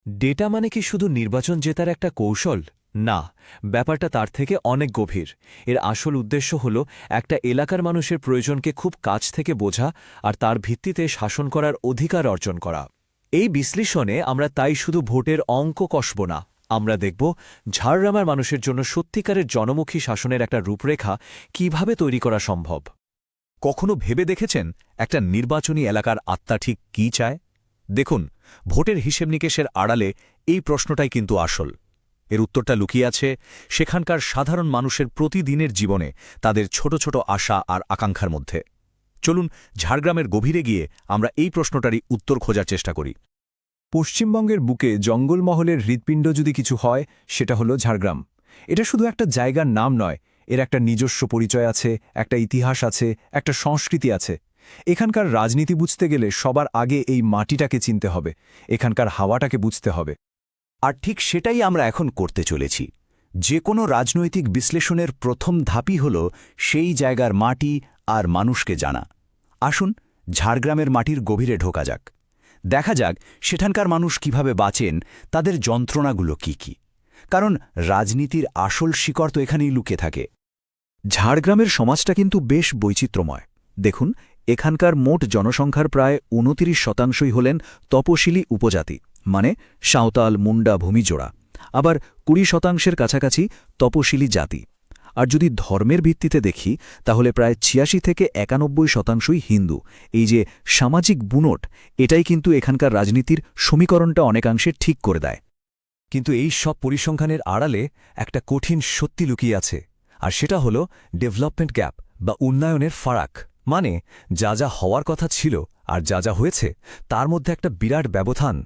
Data মানে কি শুধু নির্বাচন জেতার একটা কৌশল? না, ব্যাপারটা তার থেকে অনেক গভীর। এর আসল উদ্দেশ্য হল একটা এলাকার মানুষের প্রয়োজনকে খুব কাছ থেকে বোঝা আর তার ভিত্তিতে শাসন করার অধিকার অর্জন করা। এই বিশ্লেষণে আমরা তাই শুধু ভোটের অঙ্ক কষব না, আমরা দেখব ঝাড়গ্রামের মানুষের জন্য সত্যিকারের জনমুখী শাসনের একটা রূপরেখা কিভাবে তৈরি করা সম্ভব। কখনো ভেবে দেখেছেন একটা নির্বাচনী এলাকার আত্মা ঠিক কী চায়? দেখুন, ভোটের হিসেব নিকেশের আড়ালে এই প্রশ্নটাই কিন্তু আসল। এর উত্তরটা লুকিয়ে আছে সেখানকার সাধারণ মানুষের প্রতিদিনের জীবনে, তাদের ছোট ছোট আশা আর আকাঙ্ক্ষার মধ্যে। চলুন ঝাড়গ্রামের গভীরে গিয়ে আমরা এই প্রশ্নটারই উত্তর খোঁজার চেষ্টা করি। পশ্চিমবঙ্গের বুকে জঙ্গলমহলের হৃৎপিণ্ড যদি কিছু হয়, সেটা হলো ঝাড়গ্রাম। এটা শুধু একটা জায়গার নাম নয়, এর একটা নিজস্ব পরিচয় আছে, একটা ইতিহাস আছে, একটা সংস্কৃতি আছে। এখানকার রাজনীতি বুঝতে গেলে সবার আগে এই মাটিটাকে চিনতে হবে, এখানকার হাওয়াটাকে বুঝতে হবে। আর ঠিক সেটাই আমরা এখন করতে চলেছি। যে কোনো রাজনৈতিক বিশ্লেষণের প্রথম ধাপই হল সেই জায়গার মাটি আর মানুষকে জানা। আসুন ঝাড়গ্রামের মাটির গভীরে ঢোকা যাক, দেখা যাক সেখানকার মানুষ কিভাবে বাঁচেন, তাদের যন্ত্রণাগুলো কি কি। কারণ রাজনীতির আসল শিকড় তো এখানেই লুকিয়ে থাকে। ঝাড়গ্রামের সমাজটা কিন্তু বেশ বৈচিত্র্যময়। দেখুন, এখানকার মোট জনসংখ্যার প্রায় ২৯% হলেন তপশিলি উপজাতি, মানে সাঁওতাল, মুন্ডা, ভূমিজোড়া। আবার ২০% কাছাকাছি তপশিলি জাতি। আর যদি ধর্মের ভিত্তিতে দেখি, তাহলে প্রায় ৮৬ থেকে ৯১% হিন্দু। এই যে সামাজিক বুনট, এটাই কিন্তু এখানকার রাজনীতির সমীকরণটা অনেকাংশে ঠিক করে দেয়। কিন্তু এই সব পরিসংখ্যানের আড়ালে একটা কঠিন সত্যি লুকিয়ে আছে, আর সেটা হল ডেভেলপমেন্ট গ্যাপ বা উন্নয়নের ফারাক। মানে যা যা হওয়ার কথা ছিল আর যা যা হয়েছে তার মধ্যে একটা বিরাট ব্যবধান।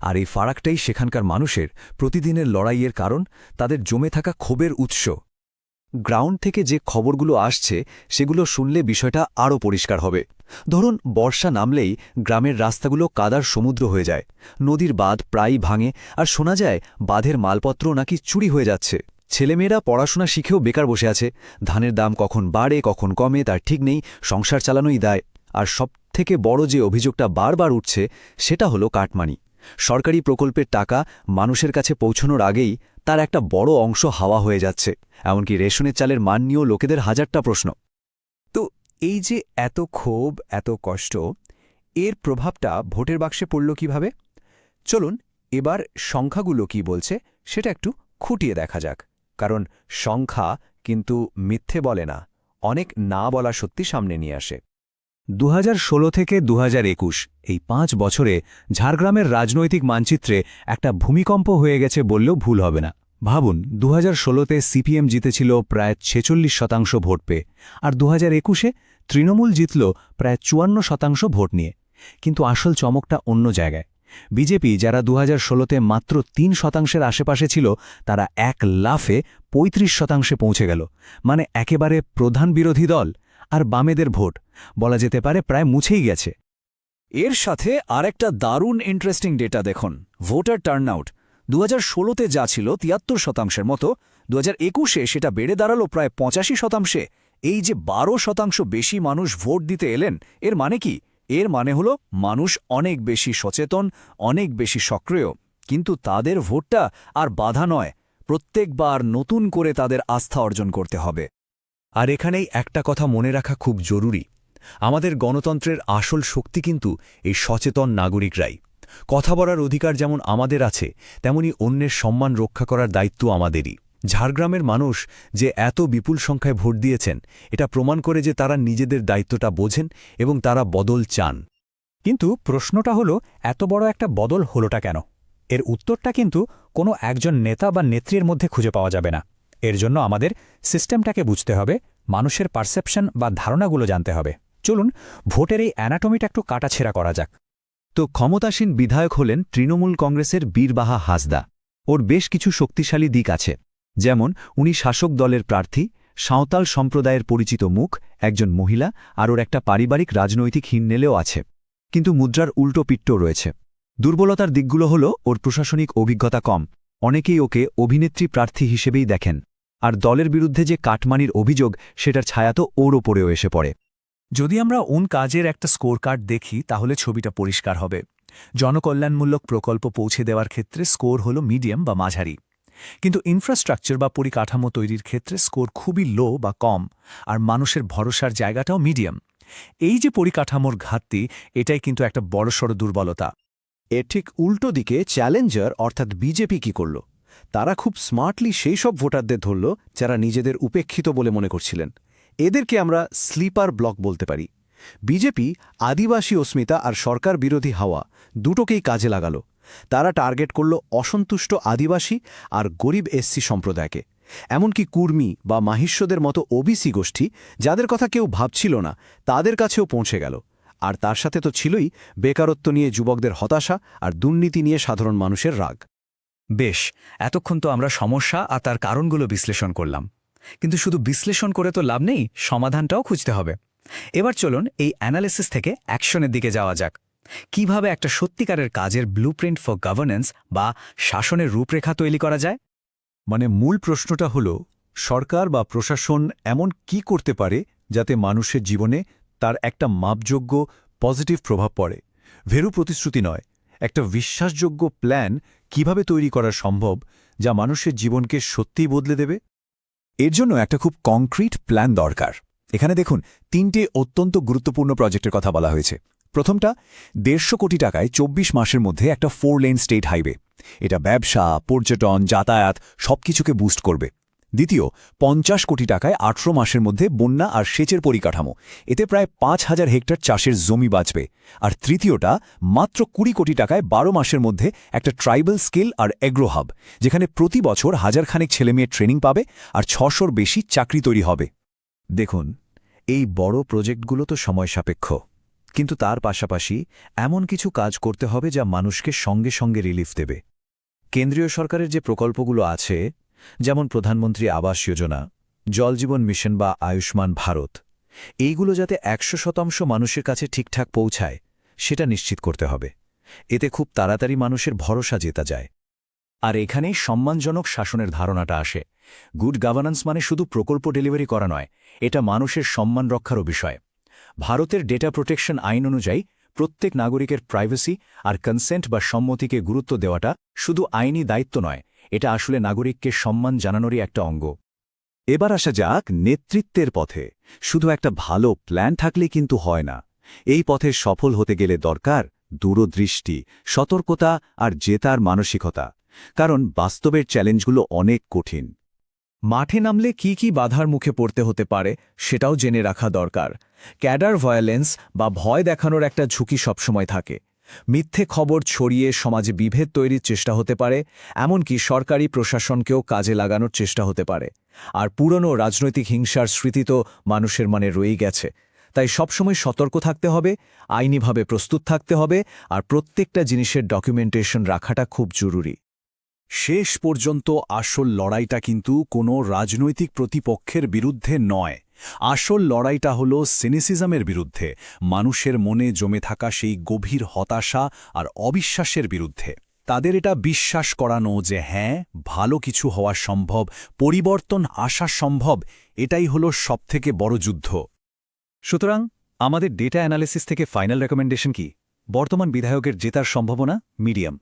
আর এই ফারাকটাই সেখানকার মানুষের প্রতিদিনের লড়াইয়ের কারণ, তাদের জমে থাকা ক্ষোভের উৎস। গ্রাউন্ড থেকে যে খবরগুলো আসছে সেগুলো শুনলে বিষয়টা আরও পরিষ্কার হবে। ধরুন, বর্ষা নামলেই গ্রামের রাস্তাগুলো কাদার সমুদ্র হয়ে যায়, নদীর বাঁধ প্রায়ই ভাঙে, আর শোনা যায় বাঁধের মালপত্র নাকি চুরি হয়ে যাচ্ছে। ছেলেমেয়েরা পড়াশোনা শিখেও বেকার বসে আছে। ধানের দাম কখন বাড়ে কখন কমে তার ঠিক নেই, সংসার চালানোই দায়। আর সবথেকে বড় যে অভিযোগটা বারবার উঠছে, সেটা হলো কাটমানি। সরকারি প্রকল্পের টাকা মানুষের কাছে পৌঁছানোর আগেই তার একটা বড় অংশ হাওয়া হয়ে যাচ্ছে। এমনকি রেশনের চালের মান নিয়েও লোকেদের হাজারটা প্রশ্ন। তো এই যে এত ক্ষোভ, এত কষ্ট, এর প্রভাবটা ভোটের বাক্সে পড়ল কিভাবে? চলুন এবার সংখ্যাগুলো কি বলছে সেটা একটু খুঁটিয়ে দেখা যাক। কারণ সংখ্যা কিন্তু মিথ্যে বলে না, অনেক না বলা সত্যি সামনে নিয়ে আসে। ২০১৬ থেকে ২০২১ এই ৫ বছরে ঝাড়গ্রামের রাজনৈতিক মানচিত্রে একটা ভূমিকম্প হয়ে গেছে বললেও ভুল হবে না। ভাবুন, ২০১৬তে সিপিএম জিতেছিল প্রায় ৪৬% ভোট পেয়ে, আর ২০২১-এ তৃণমূল জিতল প্রায় ৫৪% ভোট নিয়ে। কিন্তু আসল চমকটা অন্য জায়গায়। বিজেপি, যারা ২০১৬তে মাত্র ৩% আশেপাশে ছিল, তারা এক লাফে ৩৫% পৌঁছে গেল। মানে একেবারে প্রধান বিরোধী দল। আর বামেদের ভোট বলা যেতে পারে প্রায় মুছেই গেছে। এর সাথে আরেকটা দারুণ ইন্টারেস্টিং ডেটা দেখুন, ভোটার টার্নআউট। ২০১৬তে যা ছিল ৭৩% মতো, ২০২১-এ সেটা বেড়ে দাঁড়ালো প্রায় ৮৫%। এই যে ১২% বেশি মানুষ ভোট দিতে এলেন, এর মানে কি? এর মানে হলো মানুষ অনেক বেশি সচেতন, অনেক বেশি সক্রিয়। কিন্তু তাদের ভোটটা আর বাধা নয়, প্রত্যেকবার নতুন করে তাদের আস্থা অর্জন করতে হবে। আর এখানেই একটা কথা মনে রাখা খুব জরুরি, আমাদের গণতন্ত্রের আসল শক্তি কিন্তু এই সচেতন নাগরিকরাই। কথা বলার অধিকার যেমন আমাদের আছে, তেমনি অন্যের সম্মান রক্ষা করার দায়িত্ব আমাদেরই। ঝাড়গ্রামের মানুষ যে এত বিপুল সংখ্যায় ভোট দিয়েছেন, এটা প্রমাণ করে যে তারা নিজেদের দায়িত্বটা বোঝেন এবং তারা বদল চান। কিন্তু প্রশ্নটা হলো, এত বড় একটা বদল হলোটা কেন? এর উত্তরটা কিন্তু কোনো একজন নেতা বা নেত্রীর মধ্যে খুঁজে পাওয়া যাবে না। এর জন্য আমাদের সিস্টেমটাকে বুঝতে হবে, মানুষের পারসেপশন বা ধারণাগুলো জানতে হবে। চলুন ভোটের এই অ্যানাটমিটা একটু কাটাছেঁড়া করা যাক। তো ক্ষমতাসীন বিধায়ক হলেন তৃণমূল কংগ্রেসের বীরবাহা হাঁসদা। ওর বেশ কিছু শক্তিশালী দিক আছে, যেমন উনি শাসক দলের প্রার্থী, সাঁওতাল সম্প্রদায়ের পরিচিত মুখ, একজন মহিলা, আর ওর একটা পারিবারিক রাজনৈতিক হিন্নেলেও আছে। কিন্তু মুদ্রার উল্টো পিঠও রয়েছে। দুর্বলতার দিকগুলো হল ওর প্রশাসনিক অভিজ্ঞতা কম, অনেকেই ওকে অভিনেত্রী প্রার্থী হিসেবেই দেখেন। আর দলের বিরুদ্ধে যে কাটমানির অভিযোগ, সেটার ছায়া তো ওর ওপরেও এসে পড়ে। যদি আমরা কাজের একটা স্কোর কার্ড দেখি, তাহলে ছবিটা পরিষ্কার হবে। জনকল্যাণমূলক প্রকল্প পৌঁছে দেওয়ার ক্ষেত্রে স্কোর হল মিডিয়াম বা মাঝারি। কিন্তু ইনফ্রাস্ট্রাকচার বা পরিকাঠামো তৈরির ক্ষেত্রে স্কোর খুবই লো বা কম, আর মানুষের ভরসার জায়গাটাও মিডিয়াম। এই যে পরিকাঠামোর ঘাটতি, এটাই কিন্তু একটা বড়সড় দুর্বলতা। এর ঠিক উল্টো দিকে চ্যালেঞ্জার অর্থাৎ বিজেপি কি করল? তারা খুব স্মার্টলি সেই সব ভোটারদের ধরল যারা নিজেদের উপেক্ষিত বলে মনে করছিলেন। এদেরকে আমরা স্লিপার ব্লক বলতে পারি। বিজেপি আদিবাসী অস্মিতা আর সরকার বিরোধী হাওয়া দুটোকেই কাজে লাগালো। তারা টার্গেট করল অসন্তুষ্ট আদিবাসী আর গরিব এসসি সম্প্রদায়কে, এমনকি কুর্মী বা মাহিষ্যদের মতো ওবিসি গোষ্ঠী যাদের কথা কেউ ভাবছিল না, তাদের কাছেও পৌঁছে গেল। আর তার সাথে তো ছিলই বেকারত্ব নিয়ে যুবকদের হতাশা আর দুর্নীতি নিয়ে সাধারণ মানুষের রাগ। বেশ, এতক্ষণ তো আমরা সমস্যা আর তার কারণগুলো বিশ্লেষণ করলাম, কিন্তু শুধু বিশ্লেষণ করে তো লাভ নেই, সমাধানটাও খুঁজতে হবে। এবার চলুন এই অ্যানালিসিস থেকে অ্যাকশনের দিকে যাওয়া যাক। কিভাবে একটা সত্যিকারের কাজের ব্লুপ্রিন্ট ফর গভর্নেন্স বা শাসনের রূপরেখা তৈরি করা যায়? মানে মূল প্রশ্নটা হল, সরকার বা প্রশাসন এমন কি করতে পারে যাতে মানুষের জীবনে তার একটা মাপযোগ্য পজিটিভ প্রভাব পড়ে? ভেরু প্রতিশ্রুতি নয়, একটা বিশ্বাসযোগ্য প্ল্যান কিভাবে তৈরি করা সম্ভব যা মানুষের জীবনকে সত্যিই বদলে দেবে? এর জন্য একটা খুব কংক্রিট প্ল্যান দরকার। এখানে দেখুন, 3টে অত্যন্ত গুরুত্বপূর্ণ প্রজেক্টের কথা বলা হয়েছে। প্রথমটা 150 কোটি টাকায় 24 মাসের মধ্যে একটা 4 লেন স্টেট হাইওয়ে। এটা ব্যবসা, পর্যটন, যাতায়াত সবকিছুকে বুস্ট করবে। দ্বিতীয় 50 কোটি টাকায় 18 মাসের মধ্যে বন্যা আর সেচের পরিকাঠামো। এতে প্রায় 5000 হেক্টর চাষের জমি বাঁচবে। আর তৃতীয়টা মাত্র 20 কোটি টাকায় 12 মাসের মধ্যে একটা ট্রাইবাল স্কিল আর এগ্রো হাব, যেখানে প্রতি বছর 1000 খানেক ছেলেমেয়ের ট্রেনিং পাবে আর 600-র বেশি চাকরি তৈরি হবে। দেখুন, এই বড় প্রজেক্টগুলো তো সময় সাপেক্ষ, কিন্তু তার পাশাপাশি এমন কিছু কাজ করতে হবে যা মানুষকে সঙ্গে সঙ্গে রিলিফ দেবে। কেন্দ্রীয় সরকারের যে প্রকল্পগুলো আছে, যেমন প্রধানমন্ত্রী আবাস যোজনা, জল জীবন মিশন বা আয়ুষ্মান ভারত, এইগুলো যাতে 100% মানুষের কাছে ঠিকঠাক পৌঁছায় সেটা নিশ্চিত করতে হবে। এতে খুব তাড়াতাড়ি মানুষের ভরসা জেতা যায়। আর এখানেই সম্মানজনক শাসনের ধারণাটা আসে। গুড গভর্নেন্স মানে শুধু প্রকল্প ডেলিভারি করা নয়, এটা মানুষের সম্মান রক্ষারও বিষয়। ভারতের ডেটা প্রোটেকশন আইন অনুযায়ী প্রত্যেক নাগরিকের প্রাইভেসি আর কনসেন্ট বা সম্মতিকে গুরুত্ব দেওয়াটা শুধু আইনি দায়িত্ব নয়, এটা আসলে নাগরিককে সম্মান জানানোরই একটা অঙ্গ। এবার আসা যাক নেতৃত্বের পথে। শুধু একটা ভালো প্ল্যান থাকলে কিন্তু হয় না। এই পথে সফল হতে গেলে দরকার দূরদৃষ্টি, সতর্কতা আর জেতার মানসিকতা। কারণ বাস্তবের চ্যালেঞ্জগুলো অনেক কঠিন। মাঠে নামলে কি কি বাধার মুখে পড়তে হতে পারে সেটাও জেনে রাখা দরকার। ক্যাডার ভায়োলেন্স বা ভয় দেখানোর একটা ঝুঁকি সবসময় থাকে। মিথ্যে খবর ছড়িয়ে সমাজে বিভেদ তৈরির চেষ্টা হতে পারে, এমনকি সরকারি প্রশাসনকেও কাজে লাগানোর চেষ্টা হতে পারে। আর পুরনো রাজনৈতিক হিংসার স্মৃতি তো মানুষের মনে রয়েই গেছে। তাই সবসময় সতর্ক থাকতে হবে, আইনিভাবে প্রস্তুত থাকতে হবে, আর প্রত্যেকটা জিনিসের ডকুমেন্টেশন রাখাটা খুব জরুরি। শেষ পর্যন্ত আসল লড়াইটা কিন্তু কোনো রাজনৈতিক প্রতিপক্ষের বিরুদ্ধে নয়। আসল লড়াইটা হলো সিনিসিজমের বিরুদ্ধে, মানুষের মনে জমে থাকা সেই গভীর হতাশা আর অবিশ্বাসের বিরুদ্ধে। তাদের এটা বিশ্বাস করানো যে হ্যাঁ, ভালো কিছু হওয়া সম্ভব, পরিবর্তন আসা সম্ভব, এটাই হলো সবথেকে বড় যুদ্ধ। সুতরাং আমাদের ডেটা অ্যানালিসিস থেকে ফাইনাল রেকমেন্ডেশন কি? বর্তমান বিধায়কের জেতার সম্ভাবনা মিডিয়াম,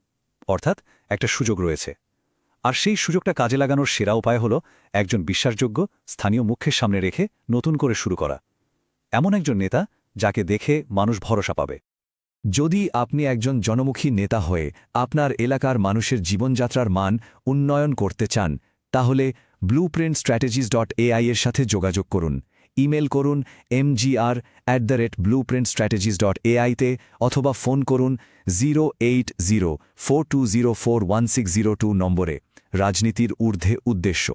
অর্থাৎ একটা সুযোগ রয়েছে। আর সেই সুযোগটা কাজে লাগানোর সেরা উপায় হল একজন বিশ্বাসযোগ্য স্থানীয় মুখের সামনে রেখে নতুন করে শুরু করা। এমন একজন নেতা যাকে দেখে মানুষ ভরসা পাবে। যদি আপনি একজন জনমুখী নেতা হয়ে আপনার এলাকার মানুষের জীবনযাত্রার মান উন্নয়ন করতে চান, তাহলে blueprintstrategies.ai এর সাথে যোগাযোগ করুন। ইমেল করুন mgr@blueprintstrategies.ai তে, অথবা ফোন করুন 08042041602 নম্বরে। রাজনীতির ঊর্ধ্বে উদ্দেশ্য।